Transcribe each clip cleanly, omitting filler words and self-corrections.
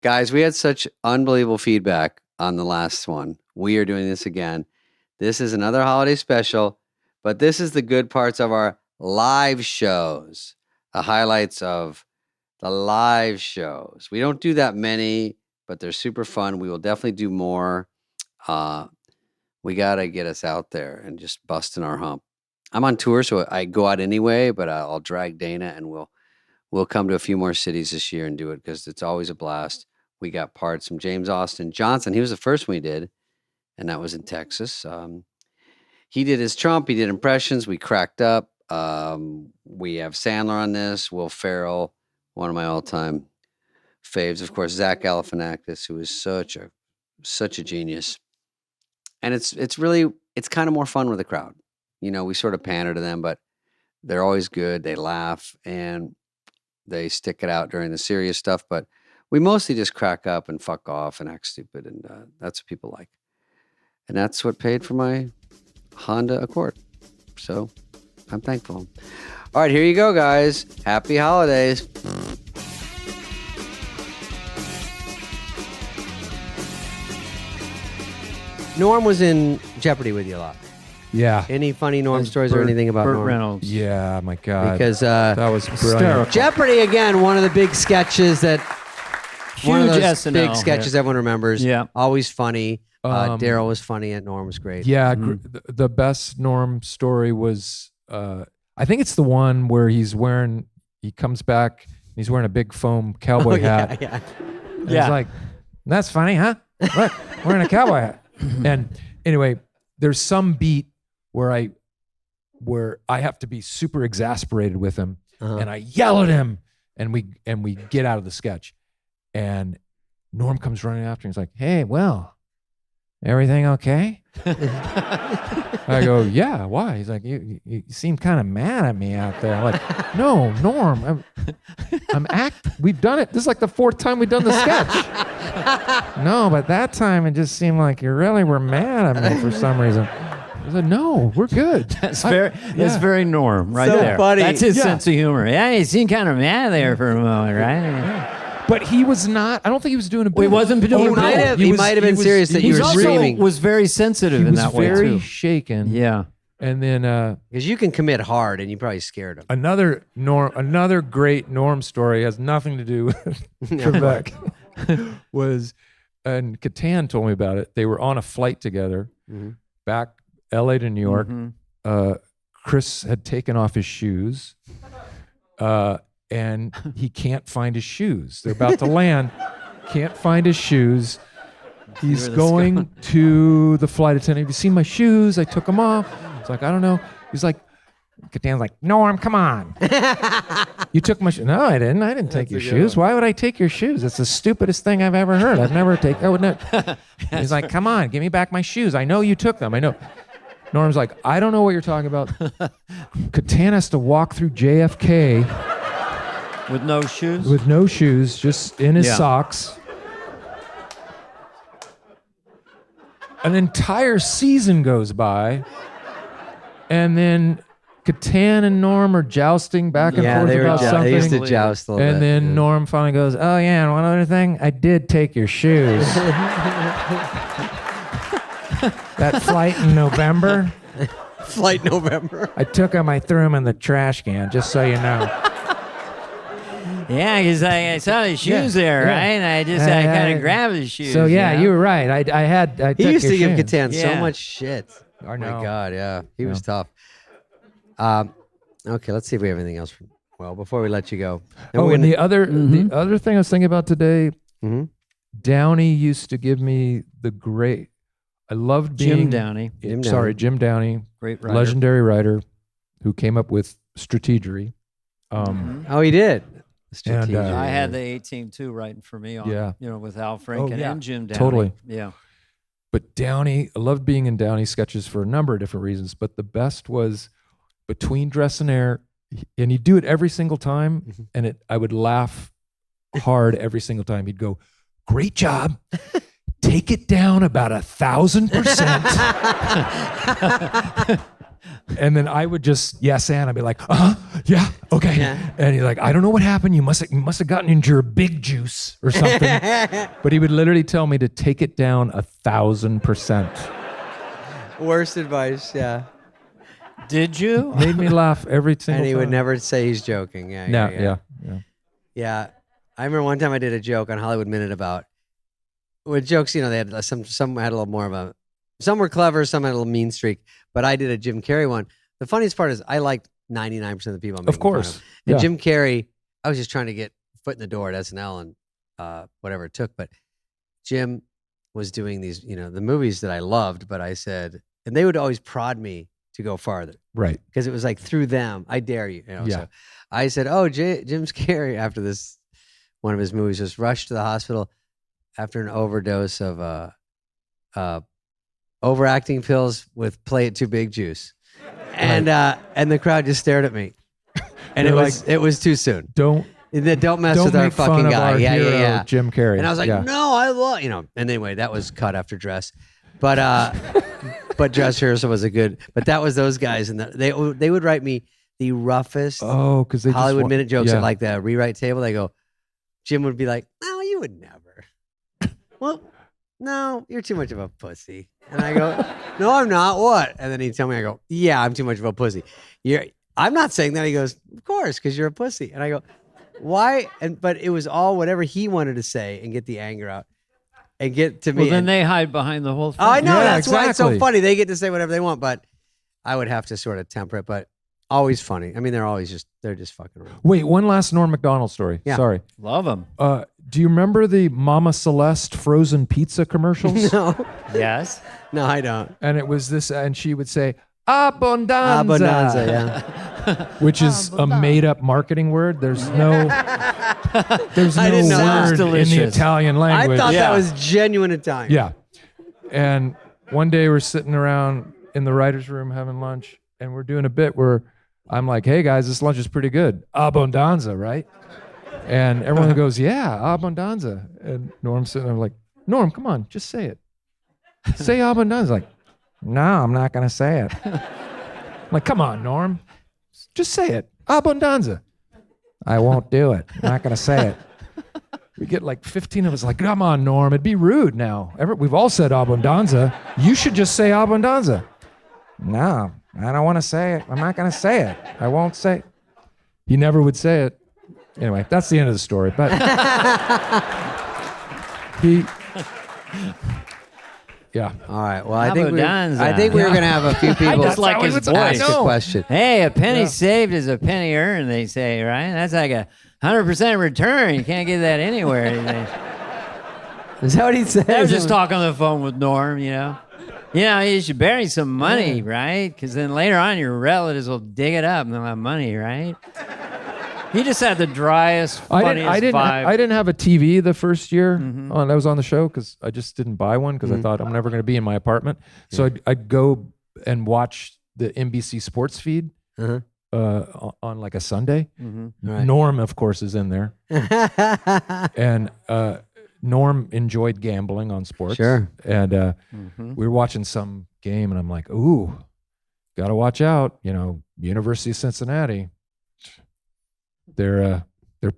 Guys, we had such unbelievable feedback on the last one. We are doing this again. This is another holiday special, but this is the good parts of our live shows, the highlights of the live shows. We don't do that many, but they're super fun. We will definitely do more. We got to get us out there and just busting our hump. I'm on tour, so I go out anyway, but I'll drag Dana and we'll come to a few more cities this year and do it because it's always a blast. We got parts from James Austin Johnson. He was the first one we did, and that was in Texas. He did his Trump. He did impressions. We cracked up. We have Sandler on this. Will Ferrell, one of my all-time faves. Of course, Zach Galifianakis, who is such a genius. And it's kind of more fun with the crowd. You know, we sort of pander to them, but they're always good. They laugh and they stick it out during the serious stuff. But we mostly just crack up and fuck off and act stupid. And that's what people like. And that's what paid for my Honda Accord. So I'm thankful. All right, here you go, guys. Happy holidays. Norm was in Jeopardy with you a lot. Yeah. Any funny Norm stories or anything about Burt Norm? Reynolds. Yeah, my God. Because that was brilliant. Jeopardy, again, one of the big sketches that... one of those SNL, big sketches everyone remembers. Yeah. Always funny. Daryl was funny and Norm was great. Yeah, the best Norm story was, I think it's the one where he comes back, and he's wearing a big foam cowboy hat. Yeah. And he's like, that's funny, huh? Look, wearing a cowboy hat. And anyway, there's some beat where I have to be super exasperated with him, and I yell at him, and we get out of the sketch. And Norm comes running after, and he's like, hey, Will, everything okay? I go, yeah, why? He's like, you seem kind of mad at me out there. I'm like, no, Norm, we've done it. This is like the fourth time we've done the sketch. No, but that time it just seemed like you really were mad at me for some reason. I said, no, we're good. That's very Norm right so there. Funny. That's his sense of humor. Yeah, you seem kind of mad there for a moment, right? Yeah. But he was not. I don't think he was doing a bit. He wasn't doing He a bit. might have been serious that you were screaming. He was very sensitive in that way, too. He was very shaken. Yeah. And then... because you can commit hard and you probably scared him. Another great Norm story has nothing to do with Trebek. was, and Catan told me about it. They were on a flight together back LA to New York. Chris had taken off his shoes. And he can't find his shoes. They're about to land, can't find his shoes. He's going to the flight attendant. Have you seen my shoes? I took them off. He's like, I don't know. He's like, Catan's like, Norm, come on. You took my shoes. No, I didn't. I didn't take your shoes. Why would I take your shoes? That's the stupidest thing I've ever heard. I would never. He's like, come on, give me back my shoes. I know you took them. I know. Norm's like, I don't know what you're talking about. Catan has to walk through JFK. With no shoes? With no shoes, just in his socks. An entire season goes by, and then Catan and Norm are jousting back and forth about something. They used to joust a little bit. And then Norm finally goes, oh yeah, and one other thing, I did take your shoes. That flight in November. Flight November. I took them, I threw them in the trash can, just so you know. Yeah, because I saw his shoes there, right? And I kind of grabbed his shoes. So yeah, you were right. He used to give Catan shoes. so much shit. Oh my God, yeah. He was tough. Okay, let's see if we have anything else. Well, before we let you go. The other thing I was thinking about today, Downey used to give me the great, I loved being... Jim Downey. Great writer. Legendary writer who came up with strategery. Oh, he did. And, I had the A-Team too writing for me on, with Al Franken and Jim Downey. Totally. Yeah. But Downey, I loved being in Downey sketches for a number of different reasons, but the best was between Dress and Air, and he'd do it every single time, and I would laugh hard every single time. He'd go, great job. Take it down about 1,000%. And then I would just yes and I'd be like, yeah, okay. Yeah. And he's like, I don't know what happened. You must have gotten into your big juice or something. But he would literally tell me to take it down 1,000%. Worst advice, yeah. Did you? Made me laugh every single time. And he would never say he's joking. Yeah, No, yeah. yeah. Yeah. I remember one time I did a joke on Hollywood Minute about with jokes, they had some had a little more of a, some were clever, some had a little mean streak, but I did a Jim Carrey one. The funniest part is I liked 99% of the people I'm making Of course. fun of. And Yeah. Jim Carrey, I was just trying to get foot in the door at SNL and whatever it took, but Jim was doing these, the movies that I loved, but I said, and they would always prod me to go farther. Right. Because it was like through them, I dare you. Yeah. So I said, oh, Jim Carrey, after this, one of his movies, was rushed to the hospital after an overdose of overacting pills with Play It Too Big juice. And the crowd just stared at me. And it was too soon. Don't mess with our make fucking fun of guy. our Yeah, hero, yeah, yeah. Jim Carrey. And I was like, Yeah. no, I love, and anyway, that was cut after dress. But but dress rehearsal was a good, but that was those guys. And they would write me the roughest because they Hollywood just Minute jokes yeah. at like the rewrite table. They go, Jim would be like, no, you would never. Well, no, you're too much of a pussy. And I go, no, I'm not. What? And then he'd tell me, I go, yeah, I'm too much of a pussy. I'm not saying that. He goes, of course, because you're a pussy. And I go, why? But it was all whatever he wanted to say and get the anger out and get to me. Well, then they hide behind the whole thing. Oh, I know. Yeah, That's why it's so exactly. funny. They get to say whatever they want, but I would have to sort of temper it. But always funny. I mean, they're just fucking around. Wait, one last Norm Macdonald story. Yeah. Sorry. Love them. Do you remember the Mama Celeste frozen pizza commercials? No, Yes. no, I don't. And it was this, and she would say, Abundanza, Abundanza, yeah. which is a made-up marketing word. There's no I didn't know that. word in the Delicious. Italian I language. thought that Yeah. was genuine Italian. Yeah. And one day we're sitting around in the writer's room having lunch, and we're doing a bit where I'm like, hey guys, this lunch is pretty good. Abundanza, right? And everyone goes, yeah, abundanza. And Norm's sitting there like, Norm, come on, just say it. Say abundanza. Like, no, I'm not going to say it. I'm like, come on, Norm. Just say it. Abundanza. I won't do it. I'm not going to say it. We get like 15 of us like, come on, Norm. It'd be rude now. We've all said abundanza. You should just say abundanza. No, I don't want to say it. I'm not going to say it. I won't say it. He never would say it. Anyway, that's the end of the story. But yeah. All right. Well, I think we Abundanza. were going to have a few people just like his ask voice. a question. Hey, a penny saved is a penny earned, they say, right? That's like a 100% return. You can't get that anywhere. Is that what he said? I was just talking on the phone with Norm, you should bury some money, right? Because then later on, your relatives will dig it up and they'll have money, right? He just had the driest, funniest I vibe. didn't have a TV the first year I was on the show because I just didn't buy one because I thought I'm never going to be in my apartment. So I'd go and watch the NBC sports feed on like a Sunday. Right. Norm, of course, is in there. And Norm enjoyed gambling on sports. Sure. And we were watching some game and I'm like, ooh, got to watch out. University of Cincinnati. They're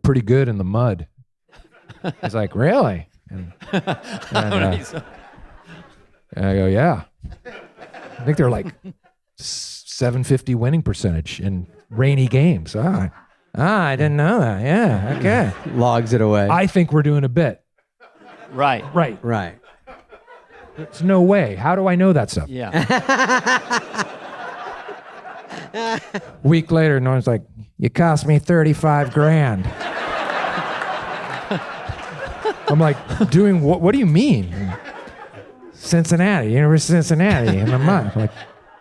pretty good in the mud. He's like, really? And I go, yeah. I think they're like 750 winning percentage in rainy games. I didn't know that. Yeah, okay. Logs it away. I think we're doing a bit. Right. Right. There's no way. How do I know that stuff? Yeah. Week later, Norm's like, you cost me 35 grand. I'm like, doing what? What do you mean? Cincinnati, University of Cincinnati in the mud. I'm like,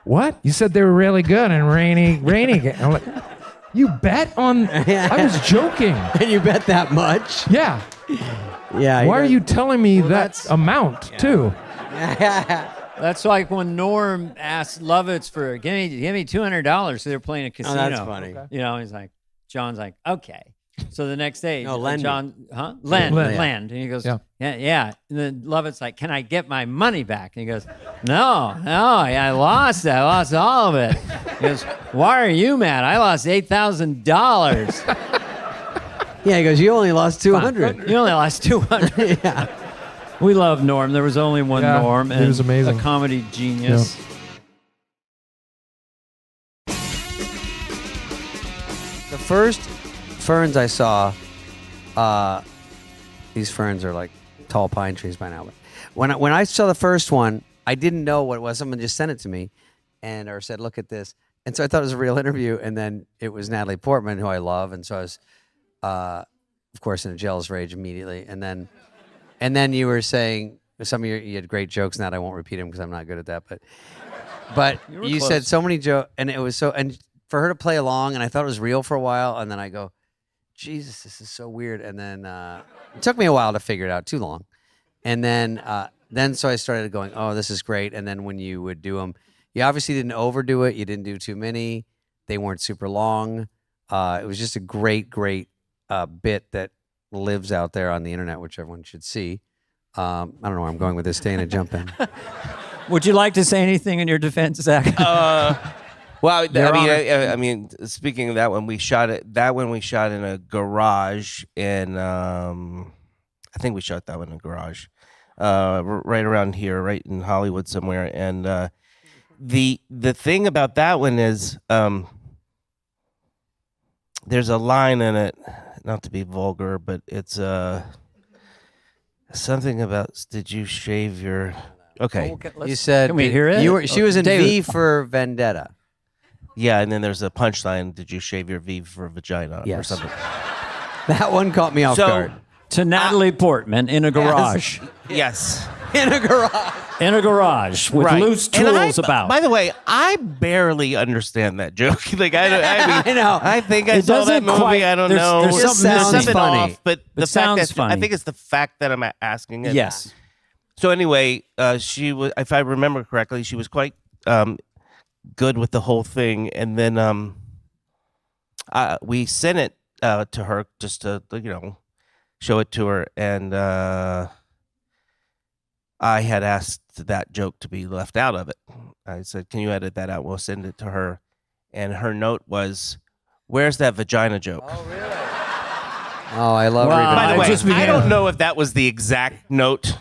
what? You said they were really good in rainy. I'm like, you bet on? I was joking. And you bet that much? Yeah. Yeah. Why are you telling me that that's- amount too? That's like when Norm asked Lovitz give me $200. So they're playing a casino. Oh, that's funny. He's like, John's like, okay. So the next day, No, lend John, Lend. Lend. And he goes, Yeah. yeah. And then Lovett's like, can I get my money back? And he goes, no, I lost it. I lost all of it. He goes, why are you mad? I lost $8,000. Yeah, he goes, you only lost 200. You only lost 200. Yeah. We love Norm. There was only one Yeah, Norm. he was amazing. A comedy genius. The first ferns I saw, these ferns are like tall pine trees by now. But when I saw the first one, I didn't know what it was. Someone just sent it to me, or said, "Look at this." And so I thought it was a real interview. And then it was Natalie Portman, who I love, and so I was, of course, in a jealous rage immediately. And then you were saying some of you had great jokes. Now I won't repeat them because I'm not good at that. But you said so many jokes, and it was so and. For her to play along, and I thought it was real for a while, and then I go, Jesus, this is so weird. And then it took me a while to figure it out, too long. And then so I started going, oh, this is great. And then when you would do them, you obviously didn't overdo it. You didn't do too many. They weren't super long. It was just a great, great bit that lives out there on the internet, which everyone should see. I don't know where I'm going with this. Dana, jump in. Would you like to say anything in your defense, Zach? Well, Your Honor. I mean, speaking of that one, we shot it. That one we shot in a garage, and I think we shot that one in a garage, right around here, right in Hollywood somewhere. And the thing about that one is, there's a line in it, not to be vulgar, but it's something about, did you shave your? Okay, You said Can we hear it? She was in David. V for Vendetta. yeah, and then there's a punchline. Did you shave your V for vagina or Yes. something? That one caught me off guard. To Natalie Portman in a garage. Yes. In a garage. In a garage with Right. loose And tools about. By the way, I barely understand that joke. Like I mean, I know. I think I It saw that doesn't movie. quite- I don't there's- know. there's something funny. off, but the fact sounds that funny. I think it's the fact that I'm asking it. Yes. So anyway, she was, if I remember correctly, she was quite good with the whole thing, and then we sent it to her just to show it to her, and I had asked that joke to be left out of it. I said, "Can you edit that out? We'll send it to her." And her note was, "Where's that vagina joke?" Oh, I love Wow. reading. By the I way, just I began- don't know if that was the exact note.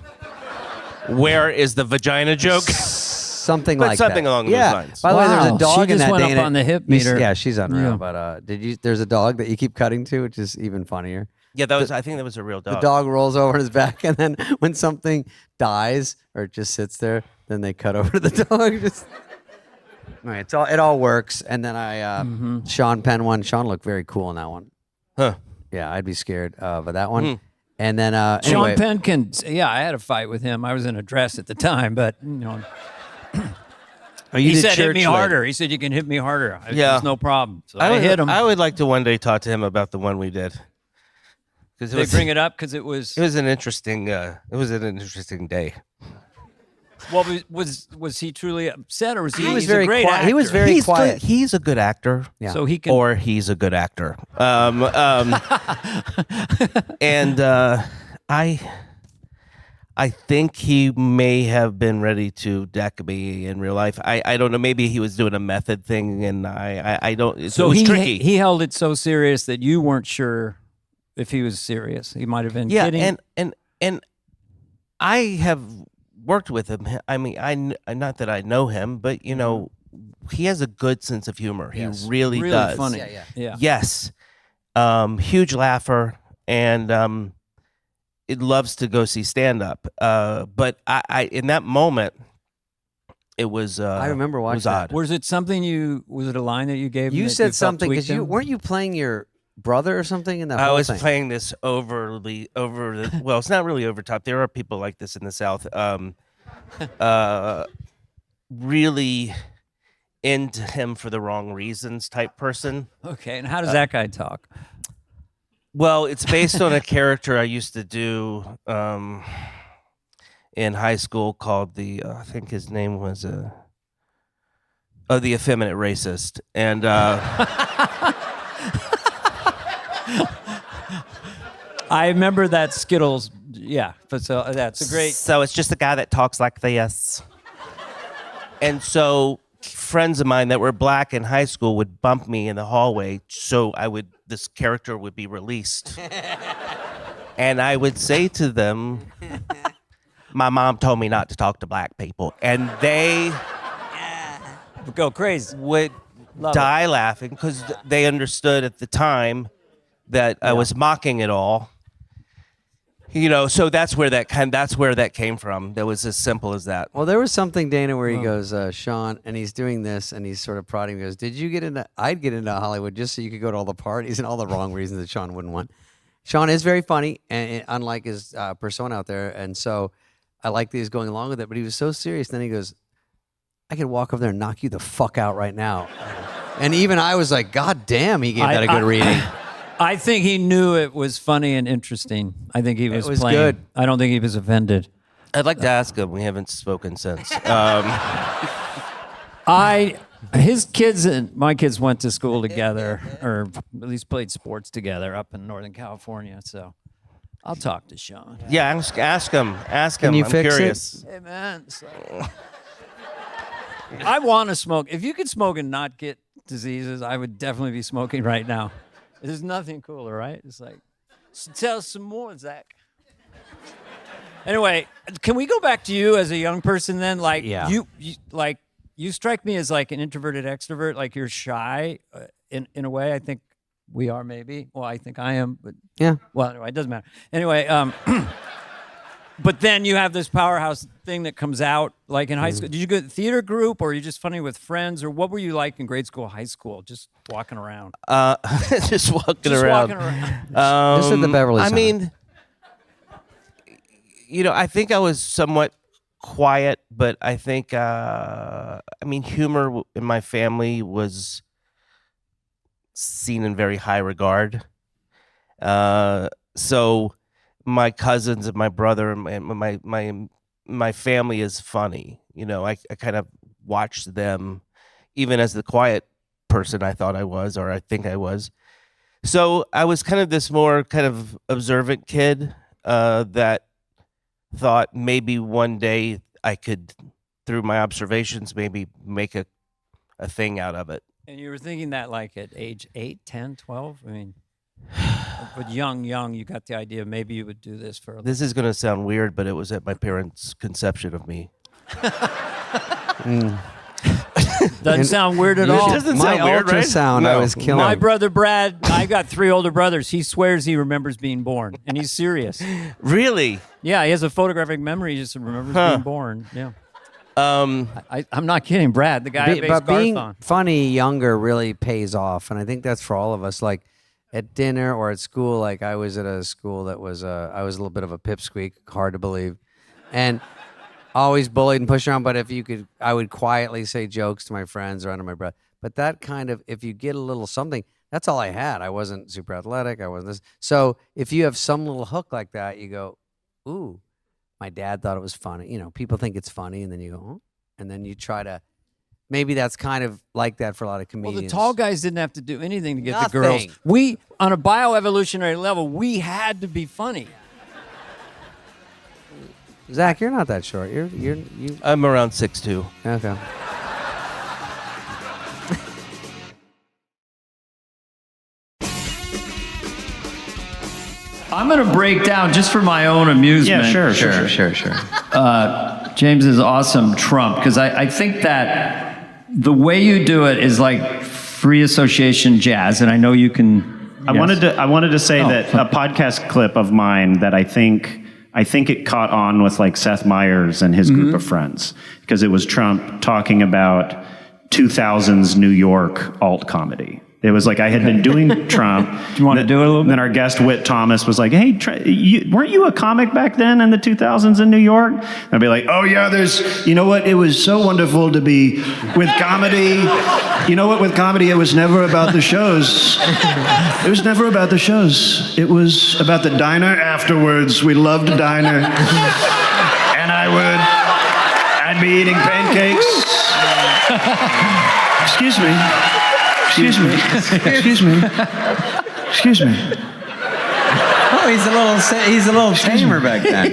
Where is the vagina joke? Something But like something that. along those yeah. lines. By the way, there's Wow. a dog She in just that went up Dana. on the hip You s- meter. Yeah, she's unreal. Yeah. But there's a dog that you keep cutting to, which is even funnier. Yeah, that was. I think that was a real The dog. dog rolls over his back, and then when something dies or just sits there, then they cut over to the dog. Just all right, it all works. And then I Sean Penn one. Sean looked very cool in that one. Huh. Yeah, I'd be scared of that one. And then Sean anyway, Penn can. Yeah, I had a fight with him. I was in a dress at the time, but oh, you he did said hit church me later. harder. He said you can hit me harder. Yeah. There's no problem. So I hit him. I would like to one day talk to him about the one we did. Because They bring it up because it was. It was an interesting. It was an interesting day. Well, was he truly upset, or was he? He was he's very a great quiet. actor. He was very He's quiet. Good. He's a good actor. Yeah. So he can. Or he's a good actor. And I think he may have been ready to deck me in real life. I don't know. Maybe he was doing a method thing, and I don't. So it was he tricky. he held it so serious that you weren't sure if he was serious. He might have been kidding. and I have worked with him. I mean, not that I know him, but he has a good sense of humor. Yes. He really does. funny. Yeah. Yes. Huge laugher, and it loves to go see stand up. But I in that moment, it was. I remember it watching was that. odd. Was it something was it a line that you gave him You that said felt something because tweaked him? weren't you playing your brother or something in that I whole was thing? playing this over the. Well, it's not really over top. There are people like this in the South. Really into him for the wrong reasons type person. Okay, and how does that guy talk? Well, it's based on a character I used to do in high school called I think his name was the effeminate racist, and I remember that Skittles. Yeah, but so that's a great. So it's just a guy that talks like this. And so friends of mine that were black in high school would bump me in the hallway, so this character would be released. And I would say to them, my mom told me not to talk to black people. And they Go crazy. would die laughing because they understood at the time that I was mocking it all. So that's where that came from. That was as simple as that. Well, there was something, Dana, where he goes, Sean, and he's doing this, and he's sort of prodding. He goes, I'd get into Hollywood just so you could go to all the parties and all the wrong reasons that Sean wouldn't want. Sean is very funny, and unlike his persona out there, and so I like that he's going along with it, but he was so serious. Then he goes, I could walk over there and knock you the fuck out right now. And even I was like, God damn, he gave that a good reading. I think he knew it was funny and interesting. I think he was playing. Good. I don't think he was offended. I'd like to ask him. We haven't spoken since. His kids and my kids went to school together, or at least played sports together up in Northern California. So I'll talk to Sean. Yeah, ask him. Ask him. Can you I'm fix curious. it? Hey man, I want to smoke. If you could smoke and not get diseases, I would definitely be smoking right now. There's nothing cooler, right? It's like, tell us some more, Zach. Anyway, can we go back to you as a young person then? Like, you strike me as like an introverted extrovert. Like you're shy in a way. I think we are maybe. Well, I think I am, but Yeah. Well, anyway, it doesn't matter. Anyway, but then you have this powerhouse thing that comes out like in high school. Did you go to theater group, or are you just funny with friends, or what were you like in grade school, high school? Just walking around. Just walking around. Just at the Beverly I Center. mean, I think I was somewhat quiet, but I think, humor in my family was seen in very high regard. So my cousins and my brother and my family is funny. I kind of watched them, even as the quiet person I thought I was, or I think I was. So I was kind of this more kind of observant kid that thought maybe one day I could, through my observations, maybe make a thing out of it. And you were thinking that like at age 8, 10, 12? I mean, but young, you got the idea maybe you would do this for a This is going to sound weird, but it was at my parents' conception of me. Doesn't sound weird at all. doesn't My sound weird, right? ultrasound, No. I was killing. My brother Brad, I got 3 older brothers. He swears he remembers being born, and he's serious. Really? Yeah, he has a photographic memory. He just remembers being born. Yeah. Um, I'm not kidding, Brad, the guy I based But Garth being on. funny younger really pays off, and I think that's for all of us. Like at dinner or at school, like I was at a school that was I was a little bit of a pipsqueak, hard to believe, and always bullied and pushed around. But I would quietly say jokes to my friends or under my breath. But that kind of, if you get a little something, that's all I had. I wasn't super athletic. I wasn't this. So if you have some little hook like that, you go, ooh. My dad thought it was funny. People think it's funny, and then you go, oh, and then you try to. Maybe that's kind of like that for a lot of comedians. Well, the tall guys didn't have to do anything to get Nothing. the girls. We, on a bioevolutionary level, we had to be funny. Zach, you're not that short. You. I'm around 6'2". Okay. I'm going to break down just for my own amusement. Yeah, sure. James's awesome Trump, because I think that the way you do it is like free association jazz, and I know you can. I wanted to say that a podcast clip of mine that I think it caught on with like Seth Meyers and his group of friends, because it was Trump talking about 2000s New York alt comedy. It was like I had been doing Trump. Do you want to do it a little bit? Then our guest Whit Thomas was like, "Hey, weren't you a comic back then in the 2000s in New York?" And I'd be like, "Oh yeah, you know what? It was so wonderful to be with comedy. You know what? With comedy, it was never about the shows. It was never about the shows. It was about the diner afterwards. We loved the diner, and I'd be eating pancakes. Excuse me. Oh, he's a little tamer back then.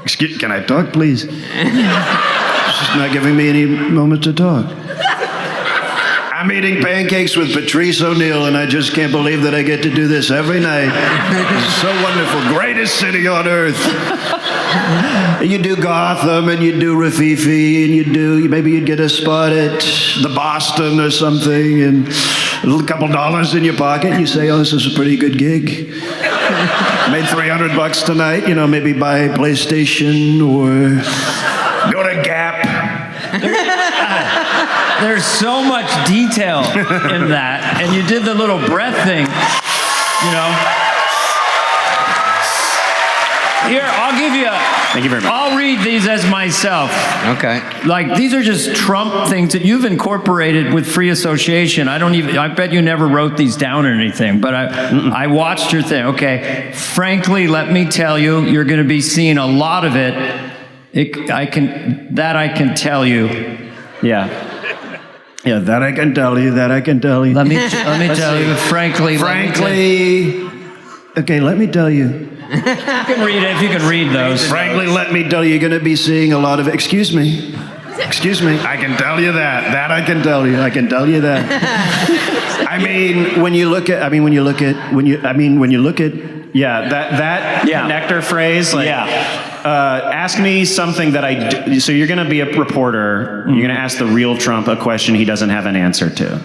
Excuse, can I talk, please? She's not giving me any moment to talk. I'm eating pancakes with Patrice O'Neill, and I just can't believe that I get to do this every night. It's so wonderful. Greatest city on earth. You do Gotham, and you do Rafifi, and maybe you'd get a spot at the Boston or something, and a couple dollars in your pocket, and you say, oh, this is a pretty good gig. Made $300 tonight, maybe buy a PlayStation or go to Gap. There's so much detail in that, and you did the little breath thing, Here, I'll give you. Thank you very much. I'll read these as myself. Okay. Like, these are just Trump things that you've incorporated with free association. I bet you never wrote these down or anything, but I watched your thing. Okay. Frankly, let me tell you, you're going to be seeing a lot of it. I can tell you. Yeah. Yeah, that I can tell you, Let me tell you, frankly. Okay, let me tell you. You can read it if you can read those. Frankly, let me tell you, you're going to be seeing a lot of, excuse me, I can tell you that I can tell you, that. When you look at, connector phrase, ask me something that I do. So you're going to be a reporter. You're going to ask the real Trump a question he doesn't have an answer to.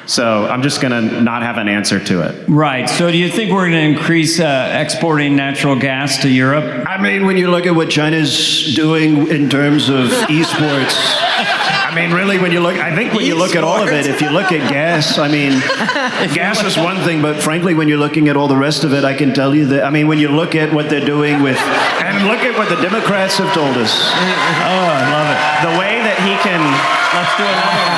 So I'm just going to not have an answer to it. Right. So do you think we're going to increase exporting natural gas to Europe? When you look at what China's doing in terms of esports, really, when you look at all of it, if you look at gas, gas is one thing, but frankly, when you're looking at all the rest of it, I can tell you that, when you look at what they're doing and look at what the Democrats have told us. Oh, I love it. The way that he can, let's do another one.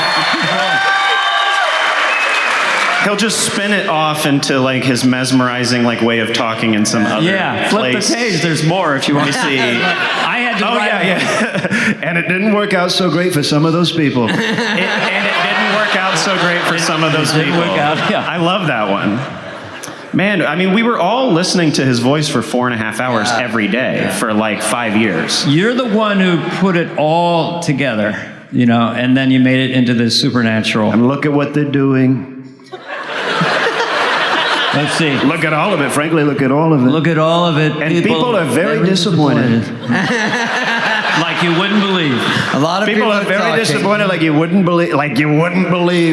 He'll just spin it off into his mesmerizing way of talking in some other flip place. the page. There's more if you want to see. I had to. Yeah. And it didn't work out so great for some of those people. And it didn't work out so great for some of those people. I love that one. Man, we were all listening to his voice for 4.5 hours every day for 5 years. You're the one who put it all together, and then you made it into this supernatural. And look at what they're doing. Let's see. Look at all of it. Frankly, look at all of it. Look at all of it. And people are very disappointed. Like you wouldn't believe. A lot of people are very disappointed, like you wouldn't believe.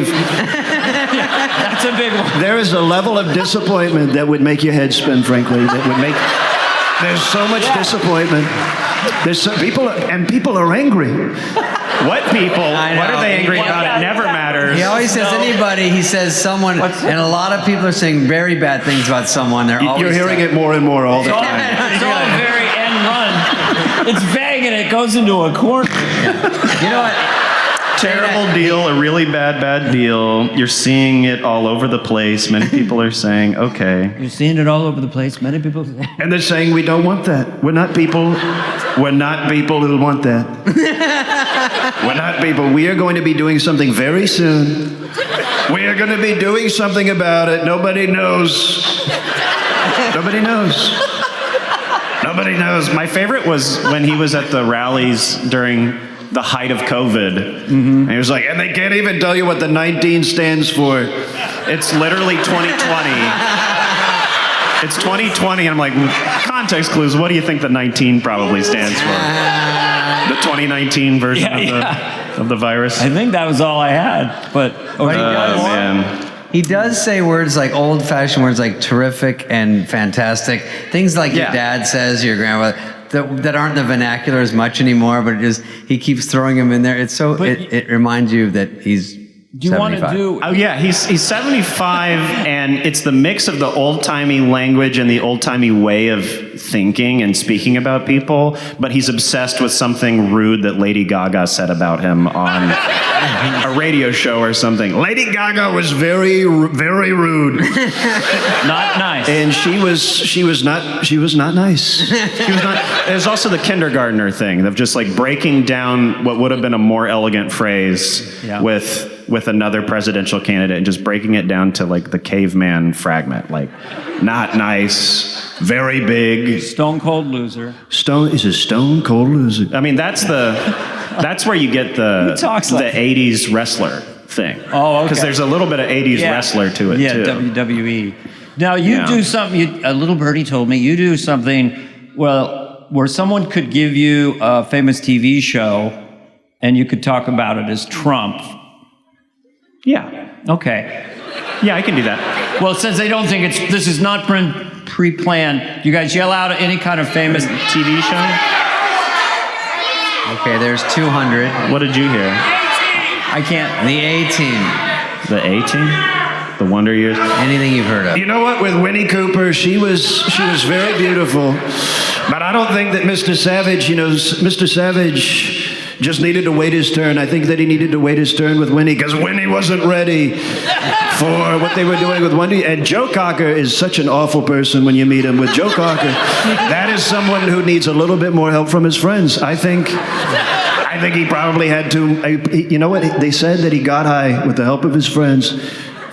That's a big one. There is a level of disappointment that would make your head spin. Frankly, there's so much disappointment. People are angry. What people? What are they angry about? It never matters. He always says anybody. He says someone, and a lot of people are saying very bad things about someone. You're hearing it more and more all the time. It's all very end run. It's vague and it goes into a corner. You know what? Terrible deal, a really bad deal. You're seeing it all over the place. Many people are saying, okay. You're seeing it all over the place. Many people say. And they're saying we don't want that. We're not people who want that. We're not people. We are going to be doing something very soon. We are going to be doing something about it. Nobody knows. Nobody knows. Nobody knows. My favorite was when he was at the rallies during the height of COVID. And he was like, and they can't even tell you what the 19 stands for. It's literally 2020. It's 2020, and I'm like, context clues, what do you think the 19 probably stands for? The 2019 version of the virus? I think that was all I had, but... man. He does say words like old-fashioned words like terrific and fantastic. Things like your dad says, your grandmother... that aren't the vernacular as much anymore, but he keeps throwing them in there. It's so it reminds you that he's. Do you 75. want to do? Oh yeah, he's 75, and it's the mix of the old-timey language and the old-timey way of thinking and speaking about people. But he's obsessed with something rude that Lady Gaga said about him on a radio show or something. Lady Gaga was very, very rude. Not nice. And she was not nice. She was not. There's also the kindergartner thing of just breaking down what would have been a more elegant phrase with with another presidential candidate and just breaking it down to like the caveman fragment, like not nice, very big. Stone cold loser. He's a stone cold loser. I mean, that's where you get the talks like 80s wrestler thing. Oh, okay. Because there's a little bit of 80s wrestler to it, too. Yeah, WWE. Now, you do something, a little birdie told me, you do something, well, where someone could give you a famous TV show and you could talk about it as Trump. Yeah. Okay. Yeah, I can do that. Well, since they don't think this is not pre-planned, you guys yell out any kind of famous TV show? Okay, there's 200. What did you hear? I can't. The A-Team. The A-Team? The Wonder Years? Anything you've heard of. You know what? With Winnie Cooper, she was very beautiful. But I don't think that Mr. Savage, Mr. Savage just needed to wait his turn. I think that he needed to wait his turn with Winnie because Winnie wasn't ready for what they were doing with Wendy. And Joe Cocker is such an awful person when you meet him. With Joe Cocker, that is someone who needs a little bit more help from his friends. I think he probably had to. You know what? They said that he got high with the help of his friends.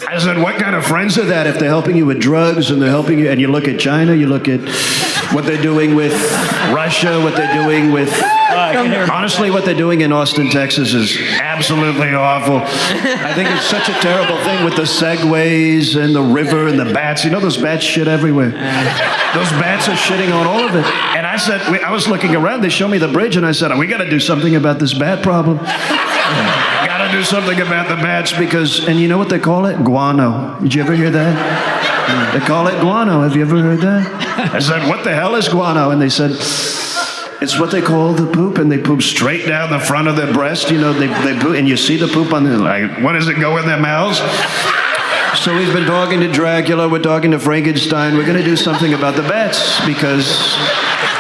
I said, what kind of friends are that if they're helping you with drugs and they're helping you, and you look at China, you look at what they're doing with Russia, what they're doing with... honestly, what they're doing in Austin, Texas is absolutely awful. I think it's such a terrible thing with the segways and the river and the bats. You know, those bats shit everywhere. Those bats are shitting on all of it. And I said, I was looking around, they showed me the bridge, and I said, we got to do something about this bat problem. Got to do something about the bats because, and you know what they call it? Guano. Did you ever hear that? They call it guano. Have you ever heard that? I said, what the hell is guano? And they said, it's what they call the poop, and they poop straight down the front of their breast. You know, they poop, and you see the poop on their, like, what does it go in their mouths? So we've been talking to Dracula, we're talking to Frankenstein. We're going to do something about the bats because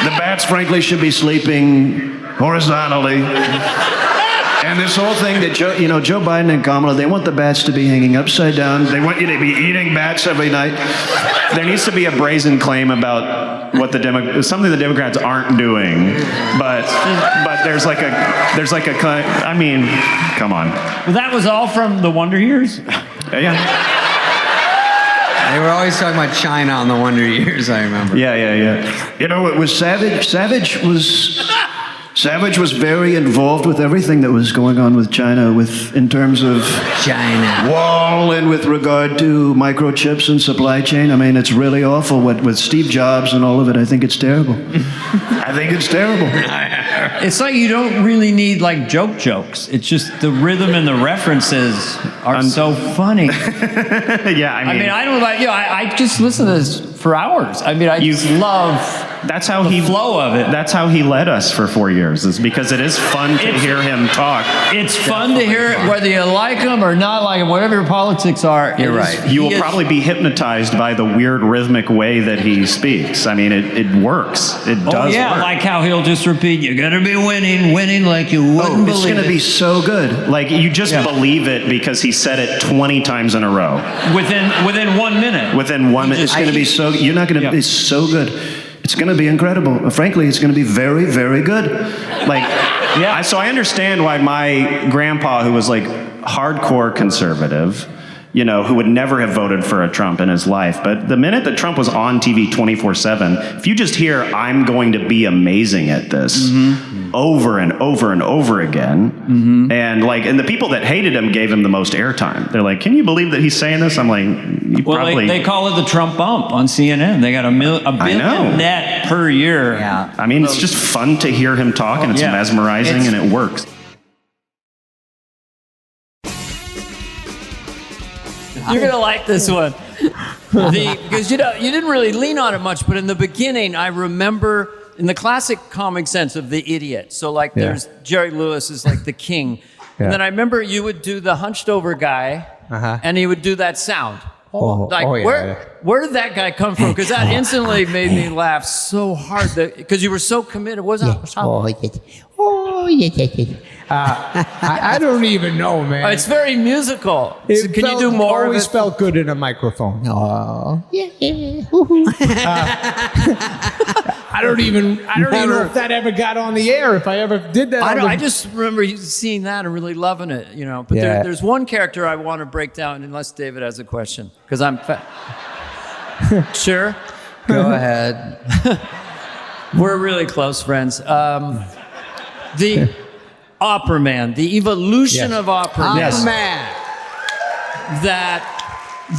the bats, frankly, should be sleeping horizontally. And this whole thing that Joe Biden and Kamala, they want the bats to be hanging upside down. They want you to be eating bats every night. There needs to be a brazen claim about what something the Democrats aren't doing, but there's like a I mean, come on. Well, that was all from the Wonder Years? Yeah. They were always talking about China on the Wonder Years, I remember. Yeah. You know, it was Savage. Savage was very involved with everything that was going on with China, in terms of China wall and with regard to microchips and supply chain. I mean, it's really awful with Steve Jobs and all of it. I think it's terrible. I think it's terrible. It's like you don't really need like jokes. It's just the rhythm and the references are so funny. Yeah, I mean, I don't like I just listen to this for hours. I mean, I just love. That's how the flow of it. That's how he led us for 4 years, is because it is fun to hear him talk. It's fun to hear it, whether you like him or not like him, whatever your politics are. You're right. You will probably be hypnotized by the weird rhythmic way that he speaks. I mean, it works. It does work. Like how he'll just repeat, you're going to be winning like you wouldn't believe it. It's going to be so good. Like, you just believe it because he said it 20 times in a row. Within 1 minute. Within 1 minute. It's going to be so, you're not going to, it's so good. It's going to be incredible. Frankly, it's going to be very, very good. Like, so I understand why my grandpa, who was like hardcore conservative, who would never have voted for a Trump in his life. But the minute that Trump was on TV 24/7, if you just hear, I'm going to be amazing at this over and over and over again. And the people that hated him gave him the most airtime. They're like, can you believe that he's saying this? I'm like, probably. They call it the Trump bump on CNN. They got a billion net per year. Yeah. I mean, it's just fun to hear him talk, and it's mesmerizing, and it works. You're going to like this one. Because you didn't really lean on it much, but in the beginning, I remember in the classic comic sense of the idiot. So there's Jerry Lewis is like the king. Yeah. And then I remember you would do the hunched over guy, and he would do that sound. Where did that guy come from? Because that instantly made me laugh so hard because you were so committed. What's that? I don't even know, man. It's very musical. It Can you do more of always it? felt good in a microphone. Oh, I don't even know if that ever got on the air. If I ever did that. I just remember seeing that and really loving it, you know. But Yeah. there's one character I want to break down, unless David has a question, because I'm sure. Go ahead. We're really close friends. The Opera Man, the evolution Yes. of Opera Man, Man. that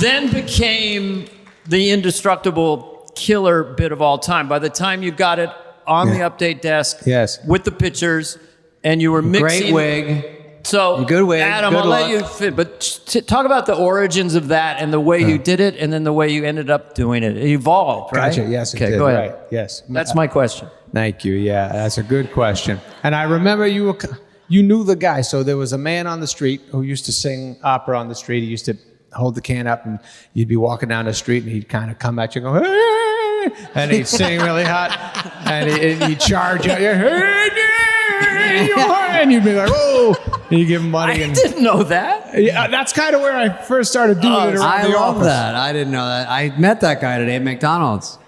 then became the indestructible killer bit of all time. By the time you got it on the update desk, Yes. with the pictures, and you were mixing. Great wig. So, Good wig, Adam, good I'll let look. you fit, but talk about the origins of that and the way you did it, and then the way you ended up doing it. It evolved, right? Gotcha. Yes, it Okay, did. go ahead. Right. Yes. That's my question. Thank you. Yeah, that's a good question. And I remember you knew the guy. So there was a man on the street who used to sing opera on the street. He used to hold the can up, and you'd be walking down the street, and he'd kind of come at you and go, hey, and he'd sing really hot, and he'd charge you, and you'd be like, oh, and you give him money. I And didn't know that. yeah, that's kind of where I first started doing it around I the love office. that. I didn't know that. I met that guy today at McDonald's.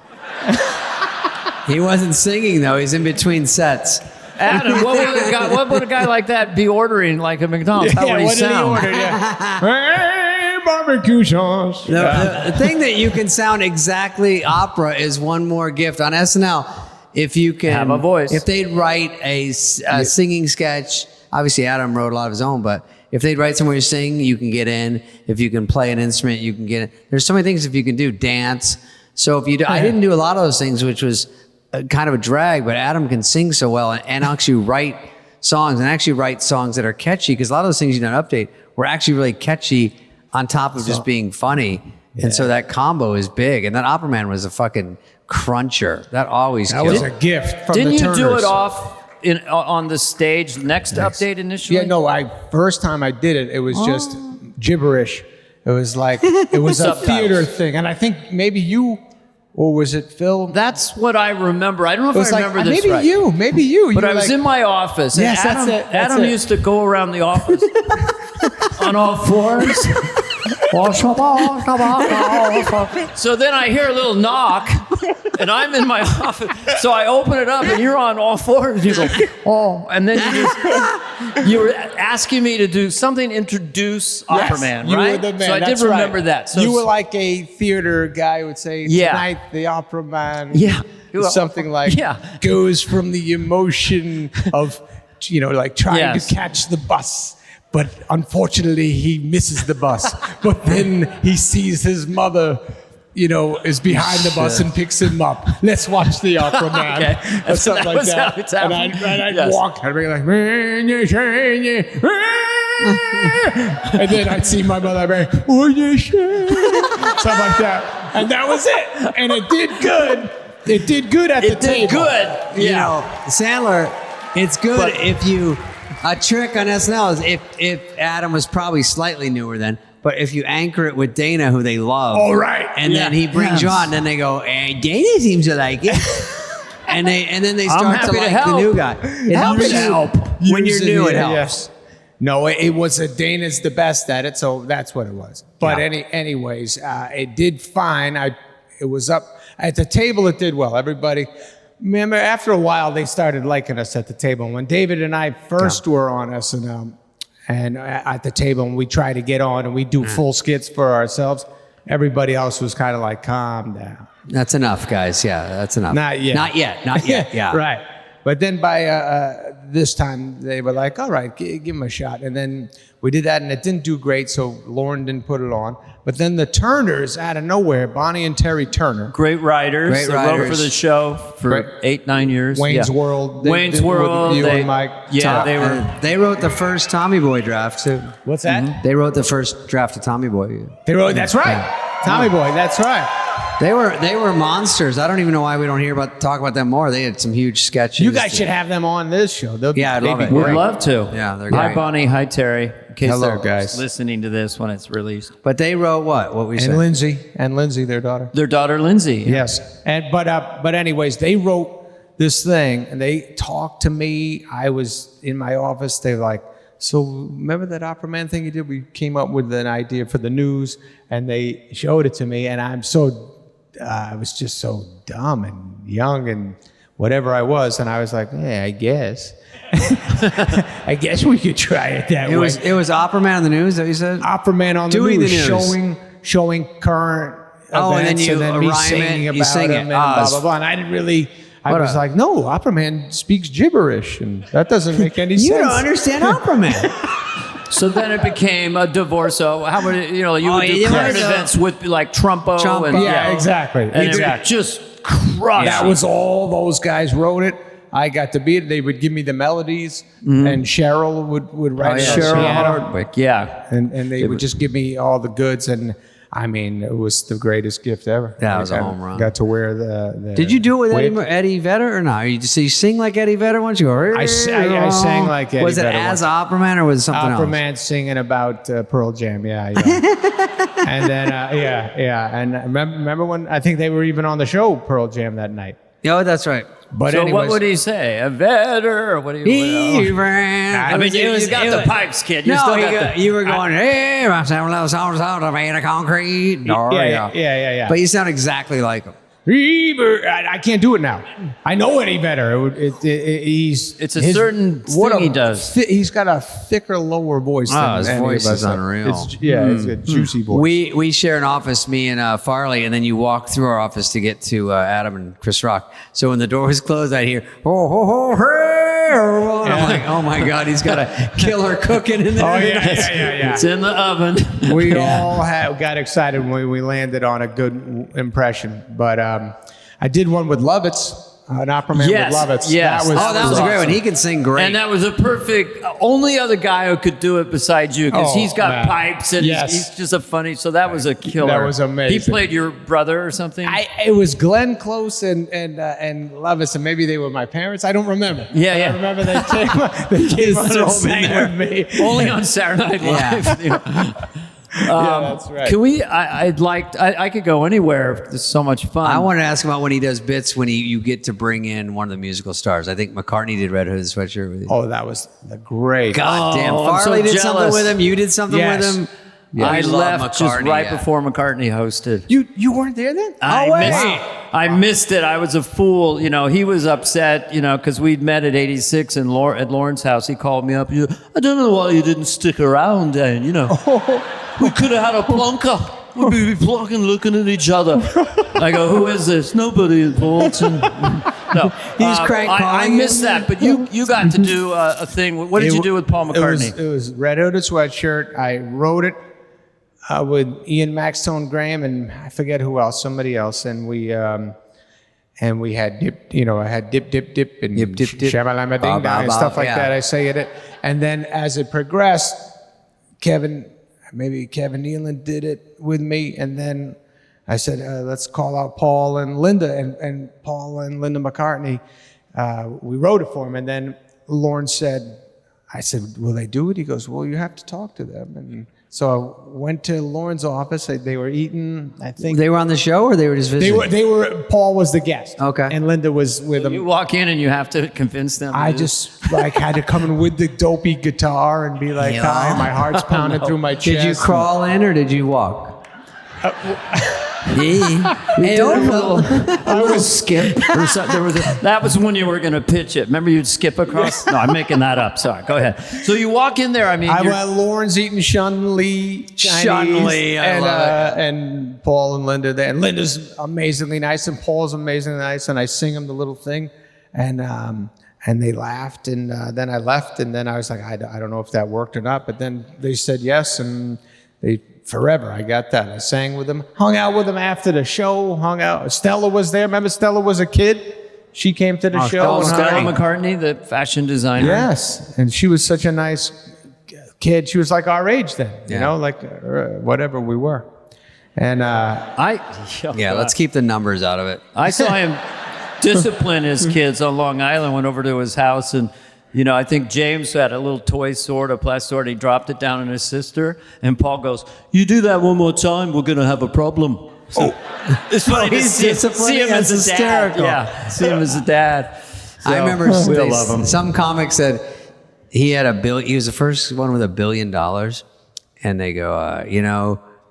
He wasn't singing though. He's in between sets. Adam, what would a guy like that be ordering like at McDonald's? How would he what sound? did he order? Yeah. Hey, barbecue sauce. The thing that you can sound exactly opera is one more gift on SNL. If you can Have a voice. If they'd write a singing sketch, obviously Adam wrote a lot of his own, but if they'd write somewhere you sing, you can get in. If you can play an instrument, you can get in. There's so many things if you can do. Dance. So if you do, I didn't do a lot of those things, which was kind of a drag, but Adam can sing so well and actually write songs that are catchy, because a lot of those things you don't update were actually really catchy on top of just being funny. And so that combo is big. And that Opera Man was a fucking cruncher. That always That killed. was a gift from Didn't the you Turners. do it off on the stage next update initially? Yeah, no. First time I did it, it was just gibberish. It was like it was a Subtitles. theater thing, and I think maybe you, or was it Phil? That's what I remember. I don't know It if was I like remember this maybe right. you. But You I were was like, in my office. Yes, and Adam, that's it, that's Adam it. used to go around the office on all fours. So then I hear a little knock, and I'm in my office. So I open it up, and you're on all fours. You go, oh, and then you were asking me to do something, introduce Opera Man, you right? were the man. So I did That's remember right. that. So you were like a theater guy who would say, Yeah. "Tonight, the Opera Man." Yeah. Something like Yeah. goes from the emotion of like trying Yes. to catch the bus. But unfortunately, he misses the bus. But then he sees his mother, is behind the bus and picks him up. Let's watch the Opera Man. Okay. Or something That like was that. how it's And happened. I'd Yes. walk. I'd be like, and then I'd see my mother be, something like that. And that was it. And it did good. It did good at the it did table. good. You know, Sandler, it's good But- if you, a trick on SNL is if Adam was probably slightly newer then, but if you anchor it with Dana, who they love. Oh, right. And then he brings you on, then they go, Dana seems to like it. and then they start happy to to like help. the new guy. It helps you when you're new, it helps. Yes. No, it was Dana's the best at it, so that's what it was. But anyways, it did fine. It was up at the table. It did well. Everybody, remember, after a while, they started liking us at the table. When David and I first were on SNL and at the table, and we tried to get on and we do full skits for ourselves, everybody else was kind of like, calm down. That's enough, guys. Yeah, that's enough. Not yet. Not yet. Not yet. Yeah. Right. But then by this time, they were like, all right, give him a shot. And then we did that, and it didn't do great, so Lauren didn't put it on. But then the Turners, out of nowhere, Bonnie and Terry Turner, Great writers. Great They wrote for writers. the show for Great. 8-9 years. Wayne's Yeah. World. Wayne's World. You they, and Mike. Yeah, they were. They wrote the first Tommy Boy draft, too. What's that? They wrote the first draft of Tommy Boy. They wrote, that's right. Tommy Boy, that's right. They were monsters. I don't even know why we don't talk about them more. They had some huge sketches. You guys should have them on this show. Yeah, I'd love they'd it. be Would great. love to. Yeah, they're Hi, great. Bonnie. Hi, Terry. In case Hello, they're guys. listening to this when it's released. But they wrote what? What we said? And Lindsay, their daughter. Their daughter, Lindsay. Yes. But anyways, they wrote this thing and they talked to me. I was in my office. They were like, so remember that Opera Man thing you did? We came up with an idea for the news and they showed it to me. And I was just so dumb and young. And whatever I was, and I was like, yeah, I guess. I guess we could try it that way. It was Opera Man on the news that you said? Opera Man on the Doing news, the news. showing current Oh, and then events, you and then me rhyme singing it, about you sing them it. and blah, blah, blah. And I didn't really, I was like, no, Opera Man speaks gibberish, and that doesn't make any sense. You don't understand Opera Man. So then it became a divorce. So how would it, you would do current events with like Trumpo. Trumpo. Yeah, exactly. And it would just crush. That was all those guys wrote it. I got to be it. They would give me the melodies, and Cheryl would write it on Cheryl piano. Hardwick, yeah. And they would just give me all the goods, and I mean, it was the greatest gift ever. That was a home run. Got to wear the Did you do it with wig. Eddie Vedder or not? You sing like Eddie Vedder once? You go, I sang like Eddie Was it Vedder as once. Opera Man or was it something Opera else? Man singing about Pearl Jam, yeah. And then, yeah. And remember when, I think they were even on the show, Pearl Jam, that night. Oh, that's right. But So anyways, what would he say? A Vedder? Or what do you? He ran. I mean, you got the pipes, kid. You No, still got the. you were going, hey, I'm saying love songs out of made of concrete. yeah. But you sound exactly like him. I can't do it now. I know Eddie Vedder. He's It's a certain thing he does. He's got a thicker, lower voice. Than His any voice of us is unreal. It's a juicy voice. We share an office, me and Farley, and then you walk through our office to get to Adam and Chris Rock. So when the door was closed, I'd hear, oh, ho, ho, hey. And I'm like, oh my God, he's got a killer cooking in there. Oh, yeah. It's in the oven. We all got excited when we landed on a good impression. But I did one with Lovitz, an Opera Man Yes, with Lovitz. yes. That was a great awesome. one. He can sing great. And that was a perfect, only other guy who could do it besides you, because Oh, he's got man. pipes and Yes. he's just a funny, so that was a killer. That was amazing. He played your brother or something? It was Glenn Close and Lovitz, and maybe they were my parents. I don't remember. Yeah, But yeah. I remember they came on and sang with me. Only on Saturday Night Live. Yeah. Yeah, that's right. Can we, I could go anywhere. It's so much fun. I wanted to ask about when he does bits when you get to bring in one of the musical stars. I think McCartney did Red Hooded Sweatshirt with you. Oh, that was the great. God damn. I'm so Farley did something jealous. with him. You did something Yes. with him. I We love left just McCartney, right yeah. before McCartney hosted. You weren't there then? I missed it. I was a fool. You know, he was upset, you know, because we'd met at 86 at Lauren's house. He called me up. I don't know why you didn't stick around, Dan. You know, we could have had a plunker. We'd be plunking, looking at each other. I go, who is this? Nobody in Bolton. No, He's crank I calling missed you. that, but you got to do a thing. What did you do with Paul McCartney? It was Red Hooded Sweatshirt. I wrote it with Ian Maxtone Graham and I forget who else, somebody else, and we had dip, I had dip and Dip, dip, dip. shamalama Ba, ding ba, dong and ba, stuff like yeah. that. I say it, and then as it progressed, Kevin Nealon did it with me, and then I said, let's call out Paul and Linda, and Paul and Linda McCartney. We wrote it for him, and then Lorne said, I said, will they do it? He goes, well, you have to talk to them. And so I went to Lorne's office. They were eating, I think. They were on the show or they were just visiting? They were, Paul was the guest. Okay. And Linda was with You him. walk in and you have to convince them. I just had to come in with the dopey guitar and be like, hi, my heart's pounding through my chest. Did you crawl in or did you walk? Hey, I was skip. That was when you were going to pitch it. Remember, you'd skip across. No, I'm making that up. Sorry. Go ahead. So you walk in there. I mean, Lauren's eating Shun Li Chinese, Shun Li, I love and Paul and Linda there. And Linda's amazingly nice, and Paul's amazingly nice. And I sing them the little thing, and they laughed. And then I left, and then I was like, I don't know if that worked or not. But then they said yes, and they. Forever, I got that. I sang with them, hung out with them after the show, hung out. Stella was there. Remember, Stella was a kid. She came to the show. Stella McCartney, the fashion designer. Yes, and she was such a nice kid. She was like our age then, like whatever we were. And let's keep the numbers out of it. I saw him discipline his kids on Long Island. Went over to his house and. I think James had a little toy sword, a plastic sword. He dropped it down on his sister, and Paul goes, "You do that one more time, we're gonna have a problem." So, it's funny to see him as a dad. Yeah, see him as a dad. So, I remember we love him. some comic said he had $1 billion. He was the first one with $1 billion, and they go,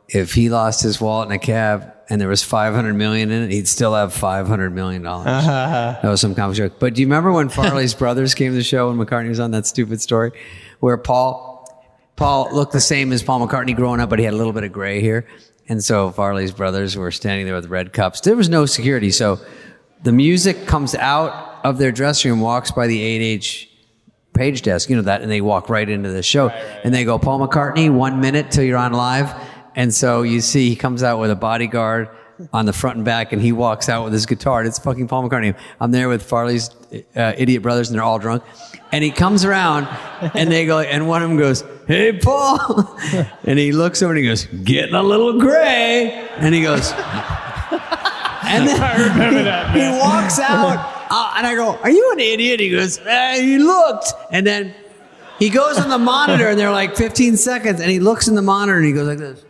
if he lost his wallet in a cab, and there was 500 million in it, he'd still have $500 million. That was some comic joke. But do you remember when Farley's brothers came to the show and McCartney was on that stupid story where Paul looked the same as Paul McCartney growing up, but he had a little bit of gray hair. And so Farley's brothers were standing there with red cups. There was no security. So the music comes out of their dressing room, walks by the 8H page desk, you know that, and they walk right into the show. And they go, Paul McCartney, 1 minute till you're on live. And so you see he comes out with a bodyguard on the front and back, and he walks out with his guitar, and it's fucking Paul McCartney. I'm there with Farley's idiot brothers, and they're all drunk. And he comes around, and they go, and one of them goes, hey, Paul. And he looks over and he goes, getting a little gray. And he goes, and then I remember that, man. he walks out, and I go, are you an idiot? He goes, he looked. And then he goes on the monitor, and they're like 15 seconds, and he looks in the monitor, and he goes like this.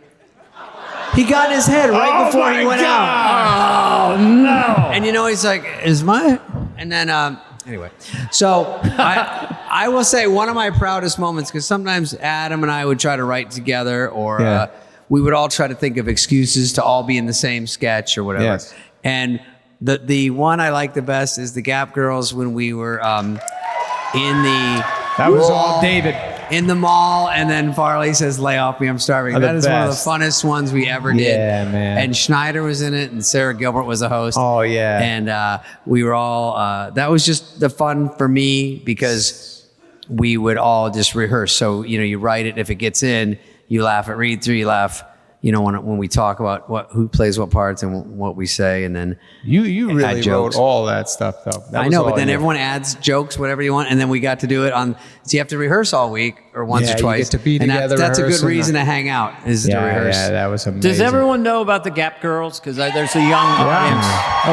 He got in his head right before he went out. Oh, no. And he's like, and then, anyway. So I will say one of my proudest moments, because sometimes Adam and I would try to write together, or we would all try to think of excuses to all be in the same sketch or whatever. Yes. And the one I like the best is the Gap Girls when we were in the That was mall, all David. in the mall, and then Farley says, lay off me, I'm starving. Oh, That is one of the best. funnest ones we ever did. Yeah, man. And Schneider was in it, and Sarah Gilbert was the host. Oh, yeah. And we were all, that was just the fun for me, because we would all just rehearse. So, you write it, if it gets in, you laugh at read through, you laugh, when we talk about who plays what parts and what we say, and then You add really jokes. wrote all that stuff, though. That I was know, all but then you. everyone adds jokes, whatever you want, and then we got to do it on. So you have to rehearse all week or once Yeah, or you twice. get to be and together, That's a good rehearse, and reason to hang out is to rehearse. Yeah, that was amazing. Does everyone know about the Gap Girls? Because there's a young audience.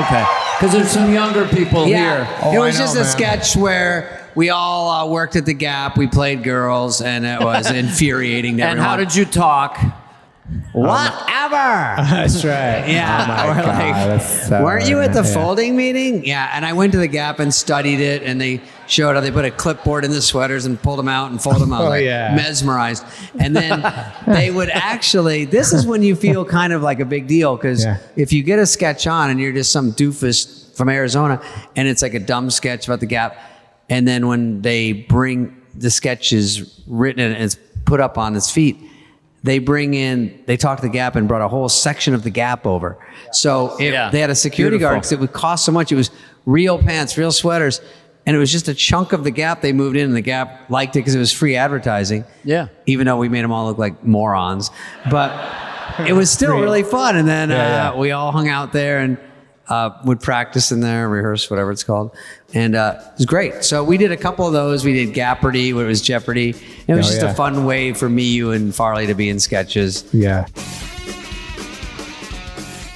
Okay. Because there's some younger people here. It was I just know, a man. sketch where we all worked at the Gap. We played girls, and it was infuriating to And everyone. how did you talk? Whatever. That's right. Yeah, Oh my we're God, like, that's so weren't you at the yeah. folding meeting? Yeah, and I went to the Gap and studied it, and they showed how they put a clipboard in the sweaters and pulled them out and folded them out. Oh, like yeah. mesmerized. And then they would actually, this is when you feel kind of like a big deal, because Yeah. if you get a sketch on and you're just some doofus from Arizona, and it's like a dumb sketch about the Gap, and then when they bring the sketches written and it's put up on its feet, they talked to the Gap and brought a whole section of the Gap over. So they had a security guard, because it would cost so much. It was real pants, real sweaters, and it was just a chunk of the Gap they moved in, and the Gap liked it because it was free advertising. Yeah. Even though we made them all look like morons. But it was still really fun. And then we all hung out there and would practice in there, rehearse, whatever it's called. And it was great. So we did a couple of those. We did Gapperty, where it was Jeopardy. It was just a fun way for me, you, and Farley to be in sketches. Yeah.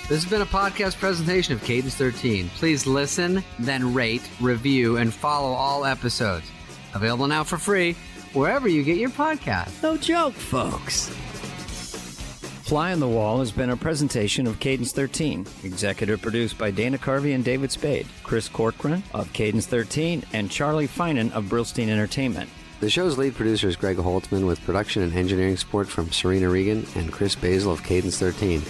This has been a podcast presentation of Cadence 13. Please listen, then rate, review, and follow all episodes. Available now for free wherever you get your podcast. No joke, folks. Fly on the Wall has been a presentation of Cadence 13, executive produced by Dana Carvey and David Spade, Chris Corcoran of Cadence 13, and Charlie Finan of Brillstein Entertainment. The show's lead producer is Greg Holtzman, with production and engineering support from Serena Regan and Chris Basil of Cadence 13.